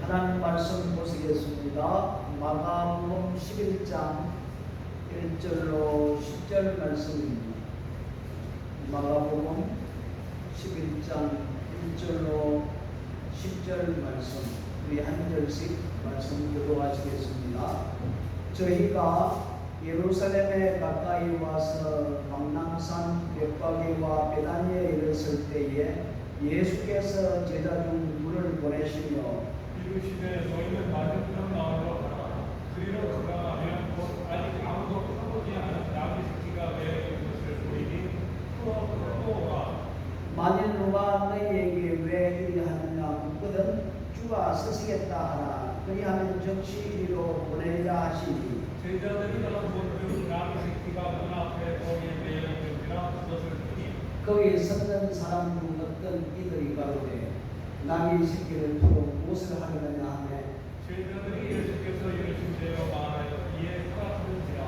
하나님 말씀 보시겠습니다. 마가복음 11장 1절로 10절 말씀입니다. 마가복음 11장 1절로 10절 말씀, 우리 한 절씩 말씀 교독하시겠습니다. 저희가 예루살렘에 가까이 와서 감람산 벳바게와 베다니에 이르렀을 때에 예수께서 제자 중 둘을 보내시며 이르시되 너희는 맞은편 마을로 가라. 그리로 들어가면 곧 아직 아무도 타보지 않은 나귀 새끼가 매여 있는 것을 보이니 또 오라. 만일 누가 너희에게 왜 이리 하느냐 묻거든 주가 서시겠다 하라. 그리하면 즉시 이리로 보내리라 하시니 제자들이 본즉 나귀 새끼가 문 앞에 거기에 매여 있는지라 그것을 보니 거기 섰는 사람 중 어떤 이들이 가로되 나귀 새끼를 두고 무엇을 하려느냐 하매 제자들이 예수께서 이르신대요 말하여 이에 따르는지라.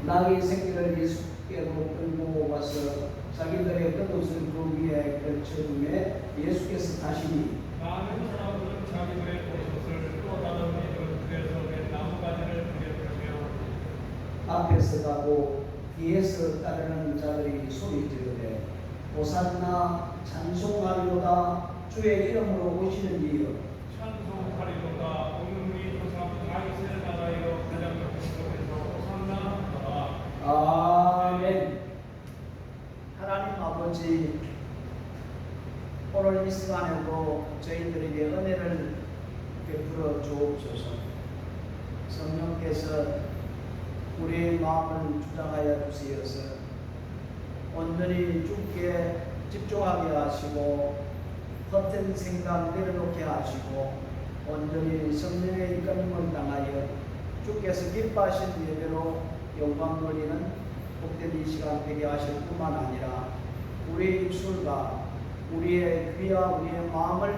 나귀 새끼를 예수께로 끌고 와서 자기들의 겉옷을 그 위에 걸쳐두매 예수께서 다시니 많은 사람들은 자기들의 옷을 또 다른 이들은 그래서 내 나무가지를 그게 펴며 앞에서 가고 뒤에서 따르는 자들이 소리 지르되 호산나 찬송하리로다 주의 이름으로 오시는 이여 찬송하리로다. 오늘 우리 조상 다윗의 나라여 가장 높은 곳에서 호산나. 아멘. 하나님 아버지, 오늘 이 시간에도 저희들에게 은혜를 베풀어 주옵소서. 성령께서 우리의 마음을 주장하여 주시어서 온전히 주께 집중하게 하시고 헛된 생각 내려놓게 하시고 온전히 성령의 이끌림을 당하여 주께서 기뻐하신 예배로 영광 돌리는 복된 이 시간 되게 하실 뿐만 아니라 우리의 입술과 우리의 귀와 우리의 마음을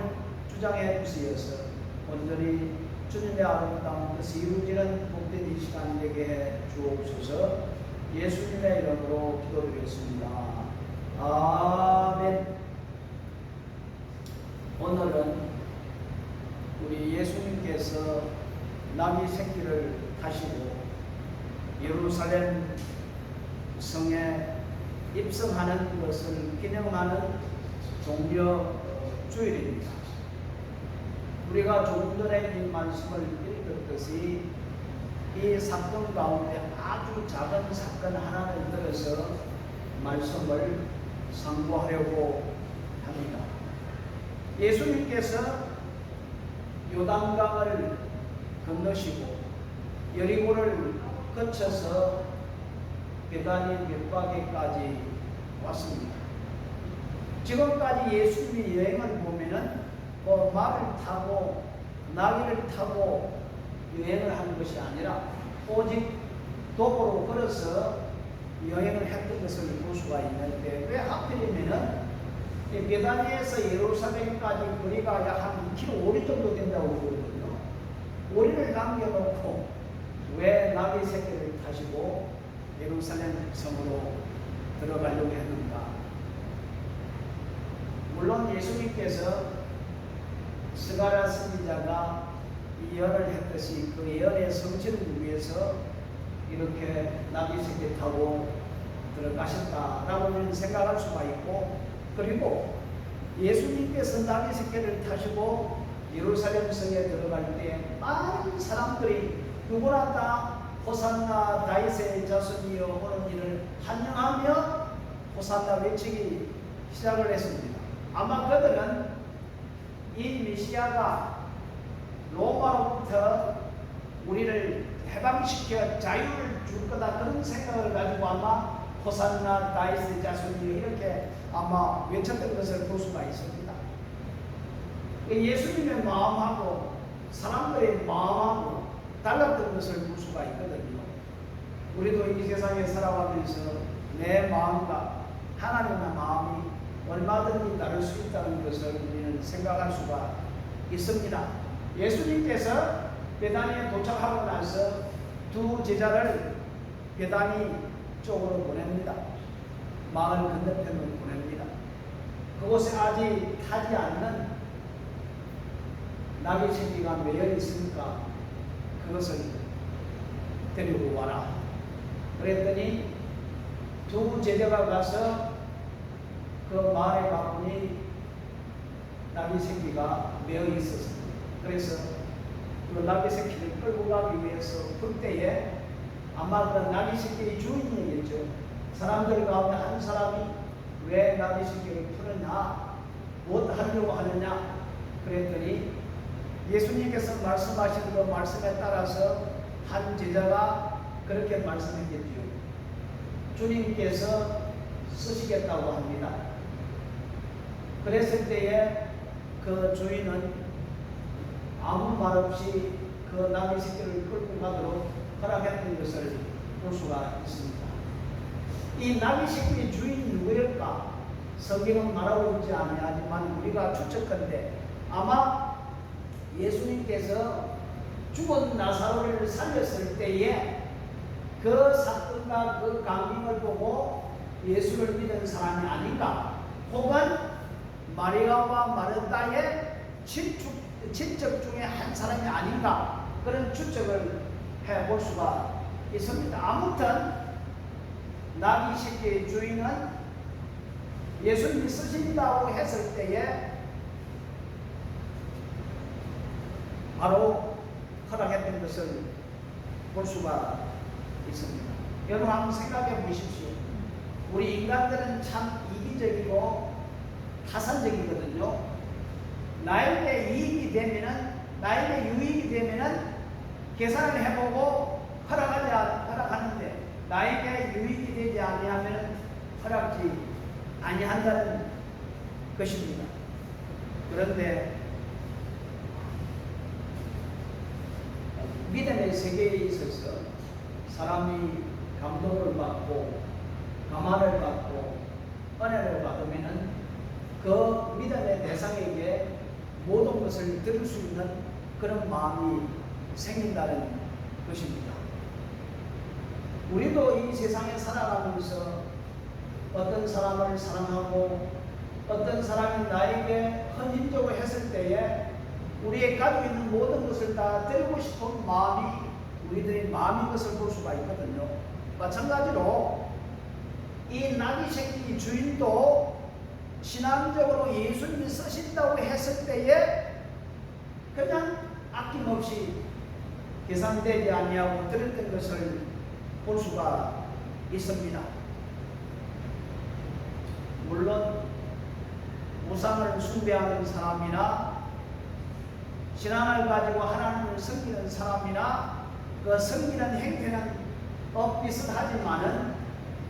주장해 주시어서 온전히 주님의 아름다운 뜻이 이루어지는 복된 이 시간 되게 해 주옵소서. 예수님의 이름으로 기도드리겠습니다. 아멘. 오늘은 우리 예수님께서 나귀 새끼를 타시고 예루살렘 성에 입성하는 것을 기념하는 종려 주일입니다. 우리가 조금 전에 이 말씀을 읽었듯이 이 사건 가운데 아주 작은 사건 하나를 들어서 말씀을 상고하려고 합니다. 예수님께서 요단강을 건너시고 여리고를 거쳐서 베다니 벳바게까지 왔습니다. 지금까지 예수님의 여행을 보면은 말을 타고 나귀를 타고 여행을 하는 것이 아니라 오직 도보로 걸어서 여행을 했던 것을 볼 수가 있는데 왜 하필이면은 베다니에서 예루살렘까지 거리가 약 한 2km 정도 된다고 그러거든요. 우리를 남겨놓고 왜 나귀 새끼를 타시고 예루살렘 성으로 들어가려고 했는가? 물론 예수님께서 스가랴 선지자가 예언을 했듯이 그 예언의 성취를 위해서 이렇게 나귀 새끼 타고 들어가셨다라고 생각할 수가 있고, 그리고 예수님께서 나귀 새끼를 타시고 예루살렘 성에 들어갈 때 많은 사람들이 누구나 다 호산나 다윗의 자손이여 오는 이를 환영하며 호산나 외치기 시작을 했습니다. 아마 그들은 이 메시아가 로마로부터 우리를 해방시켜 자유를 줄 거다 그런 생각을 가지고 아마 호산나 다윗의 자손이여 이렇게 아마 외쳤던 것을 볼 수가 있습니다. 예수님의 마음하고 사람들의 마음하고 달랐던 것을 볼 수가 있거든요. 우리도 이 세상에 살아가면서 내 마음과 하나님의 마음이 얼마든지 다를 수 있다는 것을 우리는 생각할 수가 있습니다. 예수님께서 베다니에 도착하고 나서 두 제자를 베다니 쪽으로 보냅니다. 마을 건너편으로 보냅니다. 그곳에 아직 타지 않는 나귀 새끼가 매여 있으니까 그것을 데리고 와라. 그랬더니 두 제자가 가서 그 마을에 가보니 나귀 새끼가 매여 있었습니다. 그래서 그 나귀 새끼를 끌고 가기 위해서 풀 때에 아마 그 나귀 새끼의 주인이겠죠. 사람들 가운데 한 사람이 왜 나귀 새끼를 풀었냐, 뭐 하려고 하느냐 그랬더니 예수님께서 말씀하신 그 말씀에 따라서 한 제자가 그렇게 말씀했겠죠. 주님께서 쓰시겠다고 합니다. 그랬을 때에 그 주인은 아무 말 없이 그 나귀 새끼를 끌고 가도록 허락했던 것을 볼 수가 있습니다. 이 나귀 새끼의 주인이 누구일까? 성경은 말하고 있지 않지만 우리가 추측컨대 아마 예수님께서 죽은 나사로를 살렸을 때에 그 사건과 그 광경을 보고 예수를 믿은 사람이 아닌가, 혹은 마리아와 마르다의 친척 중에 한 사람이 아닌가, 그런 추측을 해볼 수가 있습니다. 아무튼 나귀 새끼의 주인은 예수님이 쓰신다고 했을 때에 바로 허락했던 것을 볼 수가 있습니다. 여러분 한번 생각해 보십시오. 우리 인간들은 참 이기적이고 타산적이거든요. 나에게 이익이 되면은, 나에게 유익이 되면은 계산을 해보고 허락하는데, 나에게 유익이 되지 아니하면 허락지 아니한다는 것입니다. 그런데 믿음의 세계에 있어서 사람이 감동을 받고 감화를 받고 은혜를 받으면은 그 믿음의 대상에게 모든 것을 들을 수 있는 그런 마음이 생긴다는 것입니다. 우리도 이 세상에 살아가면서 어떤 사람을 사랑하고 어떤 사람이 나에게 헌신적으로 했을 때에 우리의 가지고 있는 모든 것을 다 드리고 싶은 마음이 우리들의 마음인 것을 볼 수가 있거든요. 마찬가지로 이 나귀 새끼 주인도 신앙적으로 예수님이 쓰신다고 했을 때에 그냥 아낌없이 계산되지 아니하고 드렸던 것을 볼 수가 있습니다. 물론 우상을 숭배하는 사람이나 신앙을 가지고 하나님을 섬기는 사람이나 그 섬기는 행태는 비슷하지만은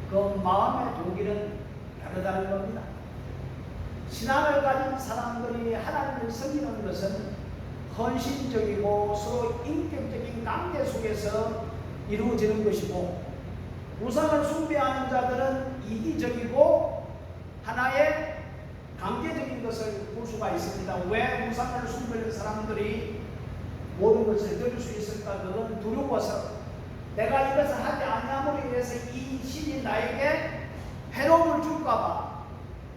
그 마음의 동기는 다르다는 겁니다. 신앙을 가진 사람들이 하나님을 섬기는 것은 헌신적이고 서로 인격적인 관계 속에서 이루어지는 것이고, 우상을 숭배하는 자들은 이기적이고 하나의 관계적인 것을 볼 수가 있습니다. 왜 우상을 숭배하는 사람들이 모든 것을 들을 수 있을까? 그건 두려워서, 내가 이것을 하지 아니함으로 인해서 이 신이 나에게 해로움을 줄까봐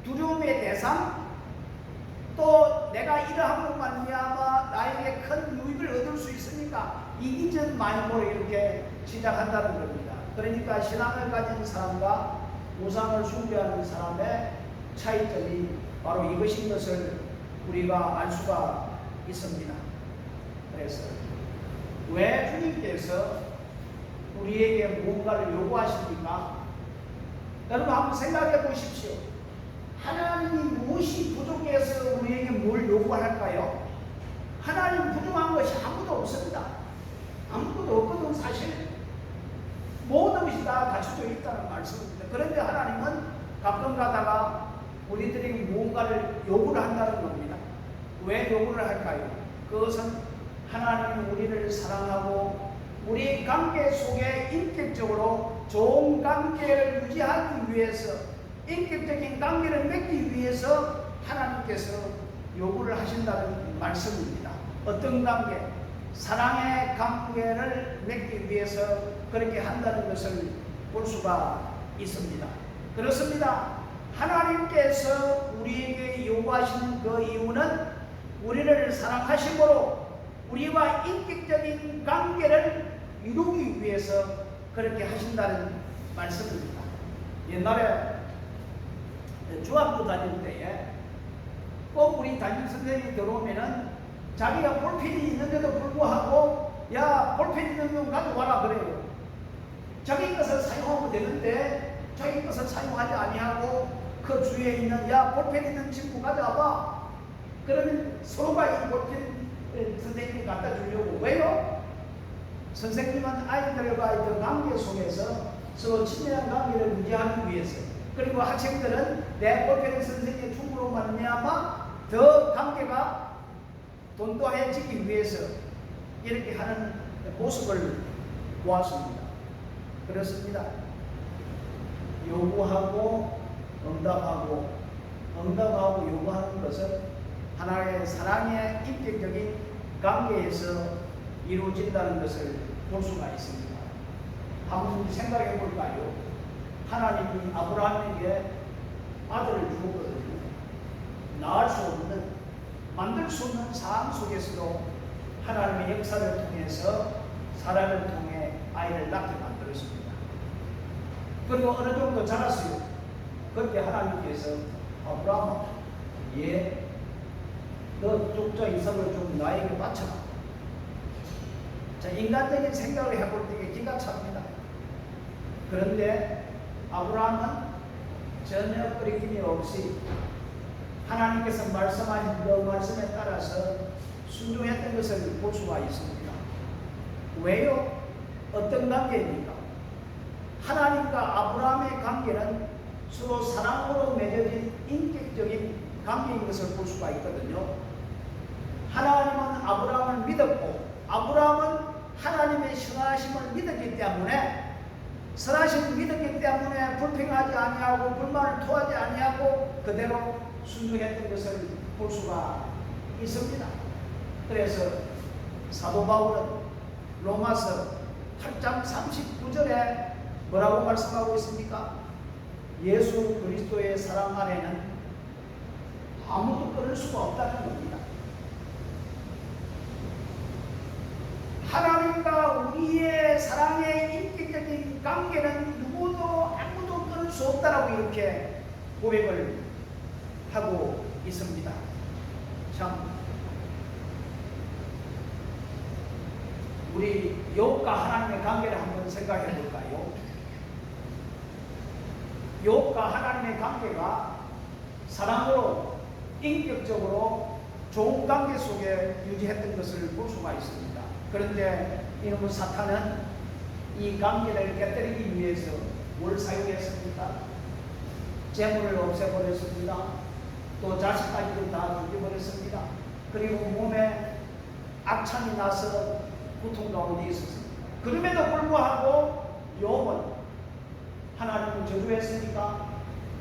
두려움의 대상, 또 내가 이러함으로 말미암아 나에게 큰 유익을 얻을 수 있으니까 이기적 마음으로 이렇게 시작한다는 겁니다. 그러니까 신앙을 가진 사람과 우상을 숭배하는 사람의 차이점이 바로 이것인 것을 우리가 알 수가 있습니다. 그래서 왜 주님께서 우리에게 무언가를 요구하십니까? 여러분 한번 생각해 보십시오. 하나님이 무엇이 부족해서 우리에게 뭘 요구할까요? 하나님 부족한 것이 아무도 없습니다. 아무것도 없거든. 사실 모든 것이 다 갖춰져 있다는 말씀입니다. 그런데 하나님은 가끔 가다가 우리들에게 무언가를 요구를 한다는 겁니다. 왜 요구를 할까요? 그것은 하나님이 우리를 사랑하고 우리 관계 속에 인격적으로 좋은 관계를 유지하기 위해서, 인격적인 관계를 맺기 위해서 하나님께서 요구를 하신다는 말씀입니다. 어떤 관계? 사랑의 관계를 맺기 위해서 그렇게 한다는 것을 볼 수가 있습니다. 그렇습니다. 하나님께서 우리에게 요구하시는 그 이유는 우리를 사랑하심으로 우리와 인격적인 관계를 이루기 위해서 그렇게 하신다는 말씀입니다. 옛날에 중학교 다닐 때에 꼭 우리 담임 선생님이 들어오면은 자기가 볼펜이 있는데도 불구하고 야 볼펜 있는 놈 가져와라 그래요. 자기 것을 사용하면 되는데 자기 것을 사용하지 아니하고 그 주위에 있는 야 볼펜 있는 친구 가져와봐. 그러면 서로가 이 볼펜 선생님이 갖다 주려고. 왜요? 선생님은 아이들과의 그 관계 속에서 서로 친밀한 관계를 유지하기 위해서, 그리고 학생들은 내 볼펜 선생님의 충고로 말미암아 더 관계가 돈독해지기 위해서 이렇게 하는 모습을 보았습니다. 그렇습니다. 요구하고 응답하고 요구하는 것은 하나의 사랑의 인격적인 관계에서 이루어진다는 것을 볼 수가 있습니다. 한번 생각해 볼까요? 하나님이 아브라함에게 아들을 주었거든요. 낳을 수 없는, 만들 수 없는 상황 속에서도 하나님의 역사를 통해서 사람을 통해 아이를 낳게 만들었습니다. 그리고 어느 정도 자랐어요. 그때 하나님께서 아브라함아, 너 족자 이삭을 좀 나에게 바쳐라. 자, 인간적인 생각을 해볼 때 기가 찹니다. 그런데 아브라함은 전혀 거리낌이 없이 하나님께서 말씀하신 그 말씀에 따라서 순종했던 것을 볼 수가 있습니다. 왜요? 어떤 관계입니까? 하나님과 아브라함의 관계는 서로 사랑으로 맺어진 인격적인 관계인 것을 볼 수가 있거든요. 하나님은 아브라함을 믿었고 아브라함은 하나님의 선하심을 믿었기 때문에, 선하심을 믿었기 때문에 불평하지 아니하고 불만을 토하지 아니하고 그대로 순종했던 것을 볼 수가 있습니다. 그래서 사도 바울은 로마서 8장 39절에 뭐라고 말씀하고 있습니까? 예수 그리스도의 사랑 안에는 아무도 끊을 수가 없다는 겁니다. 하나님과 우리의 사랑의 인격적인 관계는 누구도 아무도 끊을 수 없다라고 이렇게 고백을 하고 있습니다. 참, 우리 욥과 하나님의 관계를 한번 생각해 볼까요? 욥과 하나님의 관계가 사랑으로 인격적으로 좋은 관계 속에 유지했던 것을 볼 수가 있습니다. 그런데 이놈의 사탄은 이 관계를 깨뜨리기 위해서 뭘 사용했습니까? 재물을 없애버렸습니다. 또 자식까지도 다 죽여버렸습니다. 그리고 몸에 악창이 나서 고통 가운데 있었습니다. 그럼에도 불구하고 욥은 하나님을 저주했습니까?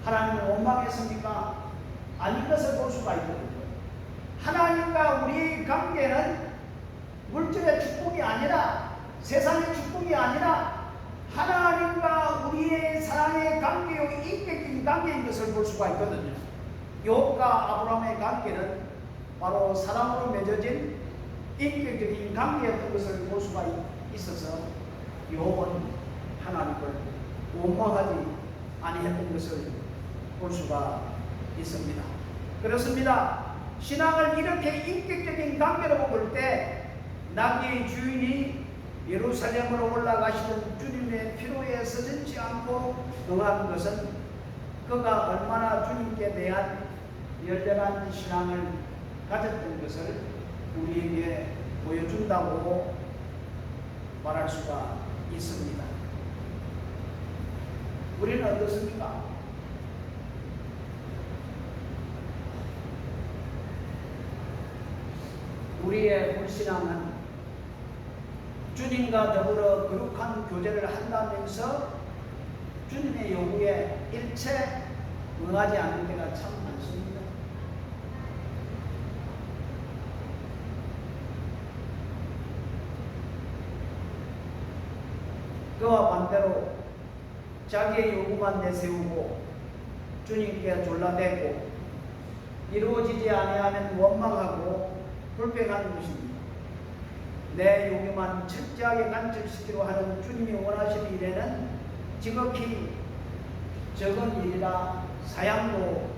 하나님을 원망했습니까? 아닌 것을 볼 수가 있거든요. 하나님과 우리의 관계는 물질의 축복이 아니라, 세상의 축복이 아니라 하나님과 우리의 사랑의 관계요, 인격적인 관계인 것을 볼 수가 있거든요. 욥과 아브라함의 관계는 바로 사랑으로 맺어진 인격적인 관계였던 것을 볼 수가 있어서 욥은 하나님을 원망하지 아니했던 것을 볼 수가 있습니다. 그렇습니다. 신앙을 이렇게 인격적인 관계로 볼 때 나귀의 주인이 예루살렘으로 올라가시는 주님의 피로에 서슴지 않고 응한 것은 그가 얼마나 주님께 대한 열렬한 신앙을 가졌던 것을 우리에게 보여준다고 말할 수가 있습니다. 우리는 어떻습니까? 우리의 불신앙은 주님과 더불어 거룩한 교제를 한다면서 주님의 요구에 일체 응하지 않는 때가 참 많습니다. 그와 반대로 자기의 요구만 내세우고 주님께 졸라대고 이루어지지 아니하면 원망하고 불평하는 것입니다. 내 요구만 철저하게 간절시키려 하는 주님이 원하시는 일에는 지극히 적은 일이라 사양도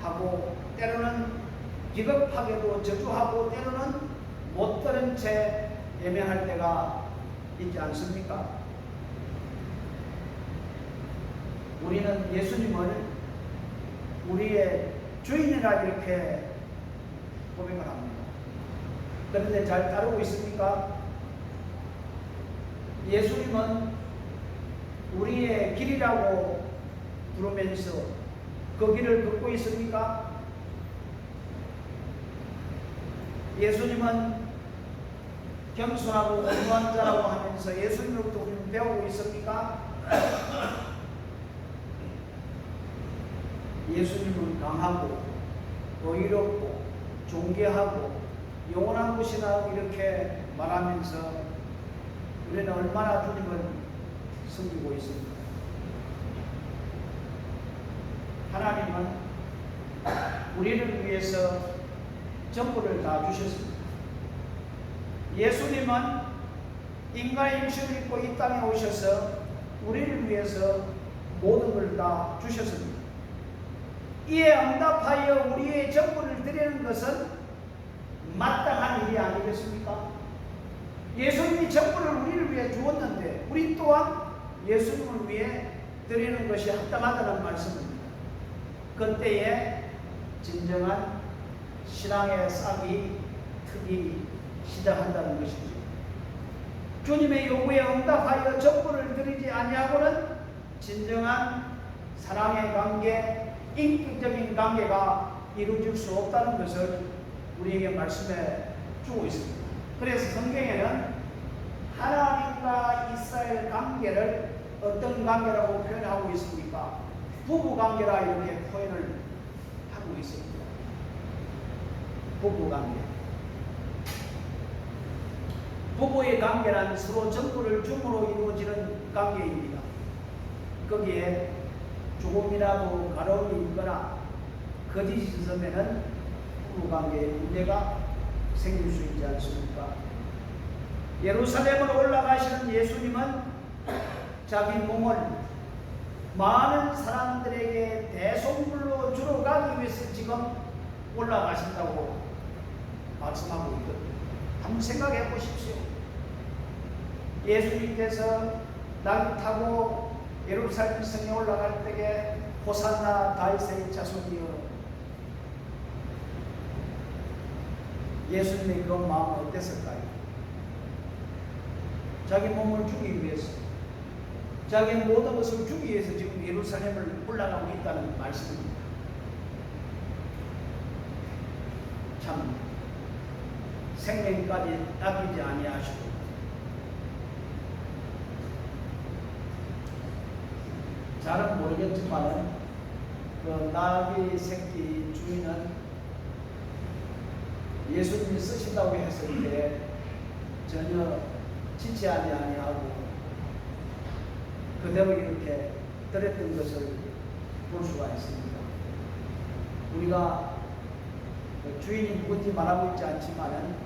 하고 때로는 비겁하게도 저주하고 때로는 못 들은 채 예매할 때가 있지 않습니까? 우리는 예수님을 우리의 주인이라 이렇게 고백을 합니다. 그런데 잘 따르고 있습니까? 예수님은 우리의 길이라고 부르면서 그 길을 걷고 있습니까? 예수님은 겸손하고 온유한 자라고 하면서 예수님으로부터 우리는 배우고 있습니까? 예수님은 강하고 의롭고 존귀하고 영원한 것이나 이렇게 말하면서 우리는 얼마나 주님을 섬기고 있습니까? 하나님은 우리를 위해서 전부를 다 주셨습니다. 예수님은 인간의 형식을 입고 이 땅에 오셔서 우리를 위해서 모든 걸 다 주셨습니다. 이에 응답하여 우리의 전부를 드리는 것은 마땅한 일이 아니겠습니까? 예수님이 전부를 우리를 위해 주었는데 우리 또한 예수님을 위해 드리는 것이 합당하다는 말씀입니다. 그때에 진정한 신앙의 싹이 트기 시작한다는 것이죠. 주님의 요구에 응답하여 전부를 드리지 아니하고는 진정한 사랑의 관계, 인격적인 관계가 이루어질 수 없다는 것을 우리에게 말씀해 주고 있습니다. 그래서 성경에는 하나님과 이스라엘 관계를 어떤 관계라고 표현하고 있습니까? 부부 관계라 이렇게 표현을 하고 있습니다. 부부 관계. 부부의 관계란 서로 전부를 줌으로 이루어지는 관계입니다. 거기에 조금이라도 가려움이 있거나 거짓이 있으면 부부관계에 문제가 생길 수 있지 않습니까? 예루살렘으로 올라가시는 예수님은 자기 몸을 많은 사람들에게 대속물로 주러 가기 위해서 지금 올라가신다고 말씀하고 있거든요. 한번 생각해 보십시오. 예수님께서 낙이 타고 예루살렘 성에 올라갈 때에 호산나 다윗의 자손이여, 예수님의 그 마음은 어땠을까요? 자기 몸을 주기 위해서, 자기 모든 것을 주기 위해서 지금 예루살렘을 올라가고 있다는 말씀입니다. 참 생명까지 아끼지 아니하시고 잘은 모르겠지만 그 나귀 새끼 주인은 예수님이 쓰신다고 했을 때 전혀 지체하지 아니하고 그대로 이렇게 들었던 것을 볼 수가 있습니다. 우리가 주인이 누군지 말하고 있지 않지만은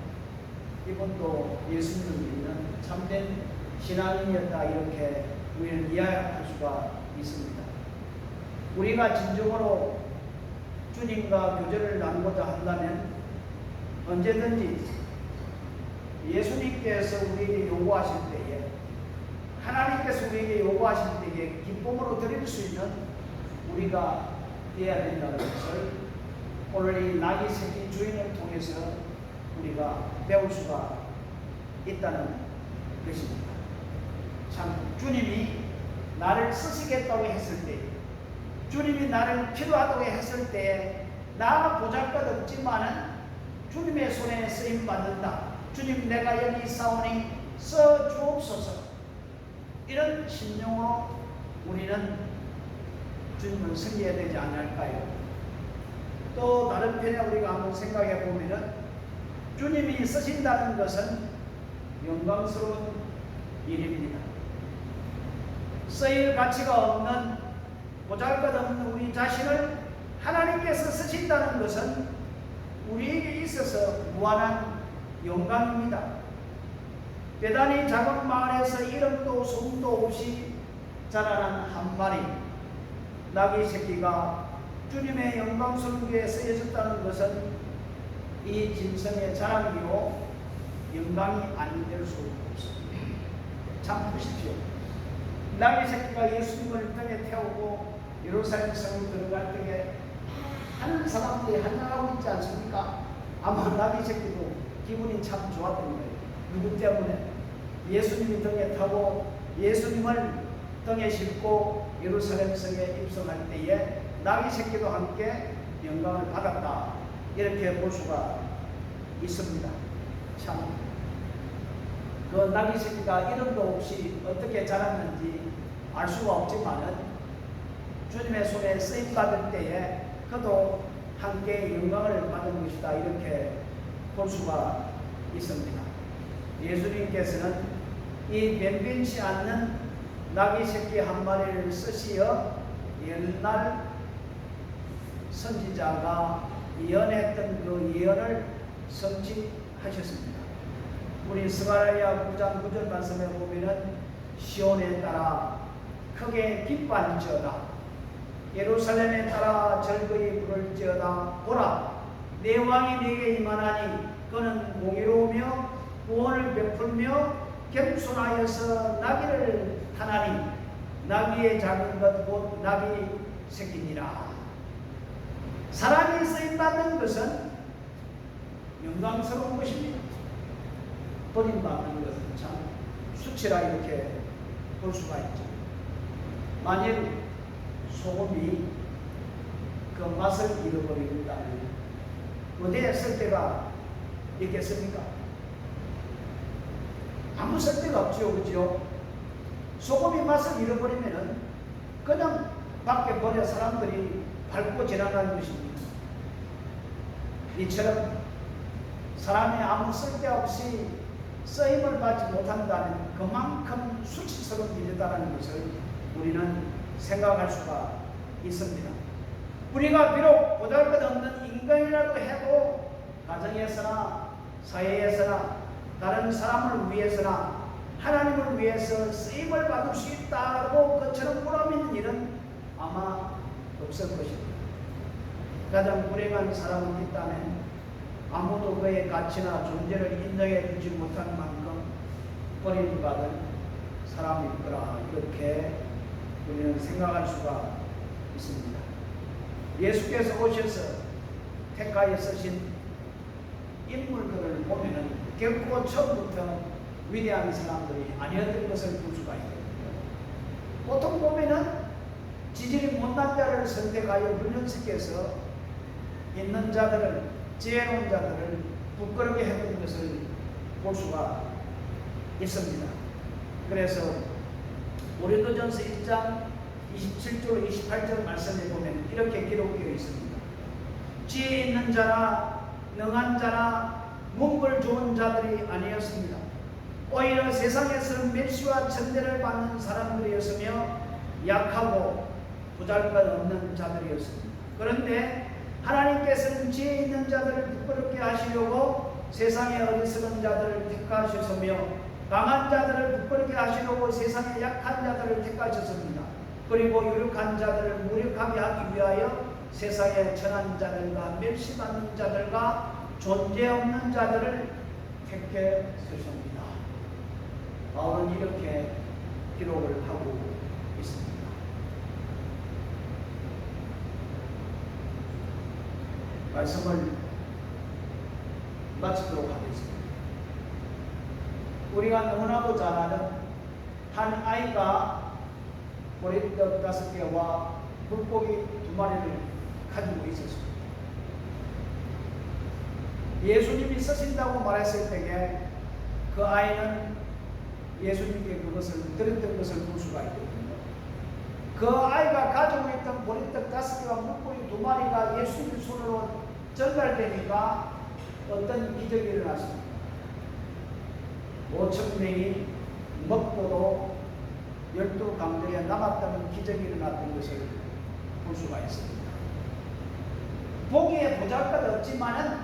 이분도 예수님을 믿는 참된 신앙인이었다 이렇게 우리는 이해할 수가 있습니다. 우리가 진정으로 주님과 교제를 나누고자 한다면 언제든지 예수님께서 우리에게 요구하실 때에, 하나님께서 우리에게 요구하실 때에 기쁨으로 드릴 수 있는 우리가 되어야 된다는 것을 오늘 이 나귀 새끼 주인을 통해서 우리가 배울 수가 있다는 것입니다. 참 주님이 나를 쓰시겠다고 했을 때, 주님이 나를 필요하다고 했을 때 나 보잘것없지만은 주님의 손에 쓰임 받는다. 주님 내가 여기 있사오니 써 주옵소서. 이런 심령으로 우리는 주님을 섬겨야 되지 않을까요? 또 다른 편에 우리가 한번 생각해 보면은 주님이 쓰신다는 것은 영광스러운 일입니다. 쓰일 가치가 없는 보잘것없는 우리 자신을 하나님께서 쓰신다는 것은 우리에게 있어서 무한한 영광입니다. 대단히 작은 마을에서 이름도 소문도 없이 자라난 한 마리 나귀 새끼가 주님의 영광스러운 교회에 쓰여졌다는 것은 이 짐승의 자랑이요 영광이 아닐 수 없습니다. 참 보십시오. 나귀 새끼가 예수님을 땅에 태우고 예루살렘 성을 들어갈 때에 하는 사람들이 환장하고 있지 않습니까? 아마 나귀 새끼도 기분이 참 좋았던 거예요. 누구 때문에? 예수님이 등에 타고 예수님을 등에 싣고 예루살렘 성에 입성할 때에 나귀 새끼도 함께 영광을 받았다. 이렇게 볼 수가 있습니다. 참, 그 나귀 새끼가 이름도 없이 어떻게 자랐는지 알 수가 없지만은 주님의 손에 쓰임 받을 때에 그도 함께 영광을 받은 것이다. 이렇게 볼 수가 있습니다. 예수님께서는 이 변변치 않는 나귀 새끼 한 마리를 쓰시어 옛날 선지자가 예언했던 그 예언을 성취하셨습니다. 우리 스가랴 9장 9절 말씀에 보면은 시온에 따라 크게 기뻐할지어다 예루살렘에 따라 절거이 부를지어다 보라 내 왕이 네게 임하나니 그는 공의로우며 구원을 베풀며 겸손하여서 나귀를 타나니 나귀의 작은 것 곧 나귀 새끼니라. 사람이 쓰임받는 것은 영광스러운 것입니다. 버림받는 것은 참 수치라 이렇게 볼 수가 있죠. 만일 소금이 그 맛을 잃어버린다면 어디에 쓸데가 있겠습니까? 아무 쓸데가 없지요. 그죠? 소금이 맛을 잃어버리면은 그냥 밖에 버려 사람들이 밟고 지나가는 것입니다. 이처럼 사람이 아무 쓸데없이 쓰임을 받지 못한다면 그만큼 수치스러운 일이다라는 것을 우리는 생각할 수가 있습니다. 우리가 비록 보잘것없는 인간이라도 해도 가정에서나 사회에서나 다른 사람을 위해서나 하나님을 위해서 쓰임을 받을 수 있다고 그처럼 보람있는 일은 아마 없을 것입니다. 가장 불행한 사람은 있다면 아무도 그의 가치나 존재를 인정해 주지 못한 만큼 버림받은 사람일 거라 이렇게 우리는 생각할 수가 있습니다. 예수께서 오셔서 택하여 쓰신 인물들을 보면은 결코 처음부터 위대한 사람들이 아니었던 것을 볼 수가 있거든요. 보통 보면은 지질이 못난 자를 선택하여 훈련시켜서 있는 자들을, 지혜로운 자들을 부끄럽게 했던 것을 볼 수가 있습니다. 그래서 고린도전서 1장 27절 28절 말씀에 보면 이렇게 기록되어 있습니다. 지혜 있는 자나 능한 자나 문벌 좋은 자들이 아니었습니다. 오히려 세상에서 멸시와 천대를 받는 사람들이었으며 약하고 보잘것없는 자들이었습니다. 그런데 하나님께서는 지혜 있는 자들을 부끄럽게 하시려고 세상의 어리석은 자들을 택하셨으며 강한 자들을 부끄럽게 하시려고 세상의 약한 자들을 택하셨습니다. 그리고 유력한 자들을 무력하게 하기 위하여 세상의 천한 자들과 멸시받는 자들과 존재없는 자들을 택해 쓰십니다. 바울은 이렇게 기록을 하고 있습니다. 말씀을 마치도록 하겠습니다. 우리가 너무나도 잘 아는 한 아이가 보리떡 5개와 물고기 2마리를 가지고 있었습니다. 예수님이 쓰신다고 말했을 때에 그 아이는 예수님께 그것을 드렸던 것을 볼 수가 있거든요. 그 아이가 가지고 있던 보리떡 5개와 물고기 2마리가 예수님 손으로 전달되니까 어떤 기적이 일어났습니다. 5,000명이 먹고도 12강들에 남았다는 기적이 일어났던 것을 볼 수가 있습니다. 보기에 보잘것 없지만은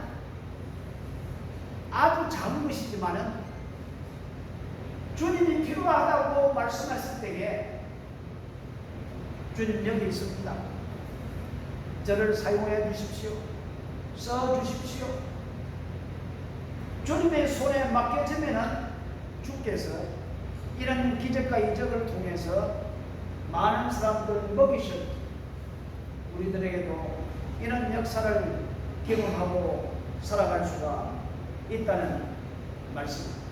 아주 작은 것이지만은 주님이 필요하다고 말씀하실 때에 주님 여기 있습니다. 저를 사용해 주십시오. 써 주십시오. 주님의 손에 맡겨지면은 주께서 이런 기적과 이적을 통해서 많은 사람들을 먹이셨고 우리들에게도 이런 역사를 경험하고 살아갈 수가 있다는 말씀입니다.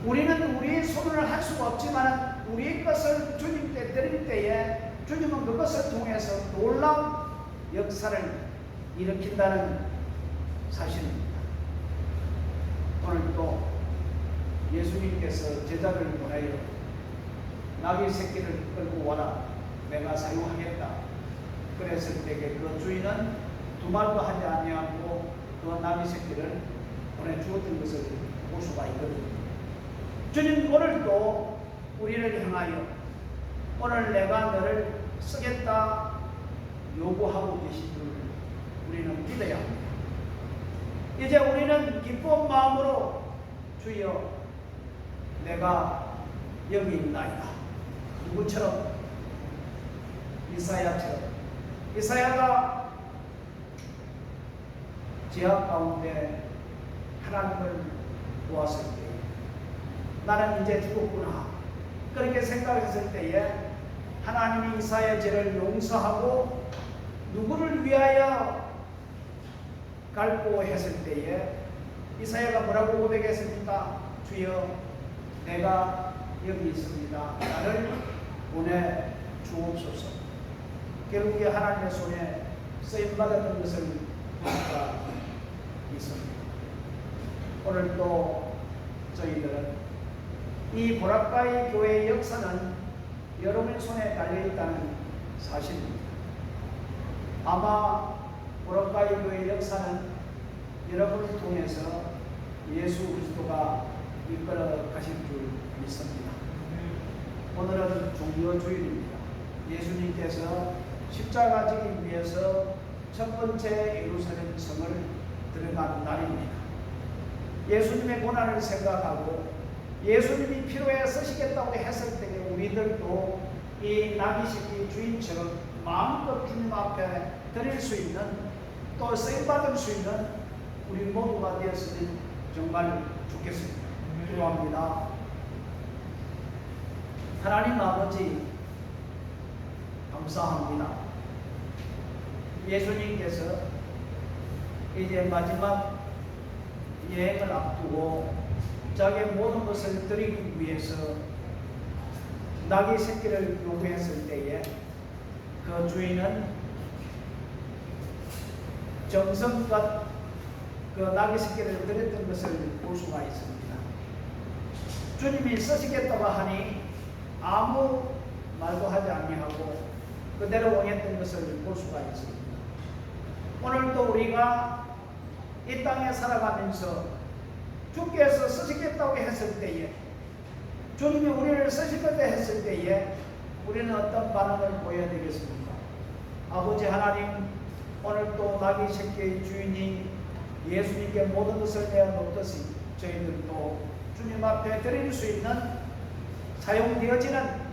우리는 우리의 손으로 할 수가 없지만 우리의 것을 주님께 드릴 때에 주님은 그것을 통해서 놀라운 역사를 일으킨다는 사실입니다. 오늘 또 예수님께서 제자를 보내어 나귀 새끼를 끌고 와라 내가 사용하겠다 그랬을 때에 그 주인은 두말도 하지 아니하고 그 나귀 새끼를 보내주었던 것을 볼 수가 있거든요. 주님 오늘도 우리를 향하여 오늘 내가 너를 쓰겠다 요구하고 계신 줄 우리는 믿어야 합니다. 이제 우리는 기쁜 마음으로 주여 내가 여기 있나이다. 누구처럼? 이사야처럼. 이사야가 지하 가운데 하나님을 보았을 때 나는 이제 죽었구나 그렇게 생각했을 때에 하나님이 이사야의 죄를 용서하고 누구를 위하여 갈고 했을 때에 이사야가 뭐라고 고백했습니까? 주여 내가 여기 있습니다. 나를 보내 주옵소서. 결국에 하나님의 손에 쓰임받았던 것을 볼 수가 있습니다. 오늘 또 저희들은 이 보라카이 교회의 역사는 여러분의 손에 달려있다는 사실입니다. 아마 보라카이 교회의 역사는 여러분을 통해서 예수 그리스도가 이끌어 가실 줄 믿습니다. 오늘은 종려주일입니다. 예수님께서 십자가 지기 위해서 첫 번째 예루살렘 성을 들어간 날입니다. 예수님의 고난을 생각하고 예수님이 피로에 쓰시겠다고 했을 때 우리들도 이 나귀 새끼 주인처럼 마음껏 주님 앞에 드릴 수 있는 또 쓰임받을 수 있는 우리 모두가 되었으면 정말 좋겠습니다. 기도합니다. 하나님 아버지 감사합니다. 예수님께서 이제 마지막 여행을 앞두고 자기의 모든 것을 드리기 위해서 나귀 새끼를 요구했을 때에 그 주인은 정성껏 그 나귀 새끼를 드렸던 것을 볼 수가 있습니다. 주님이 쓰시겠다고 하니 아무 말도 하지 아니하고 그대로 원했던 것을 볼 수가 있습니다. 오늘도 우리가 이 땅에 살아가면서 주께서 쓰시겠다고 했을 때에 주님이 우리를 쓰시겠다 했을 때에 우리는 어떤 반응을 보여야 되겠습니까? 아버지 하나님 오늘도 나귀 새끼의 주인이 예수님께 모든 것을 내어놓듯이 저희들도 주님 앞에 드릴 수 있는 사용되어지는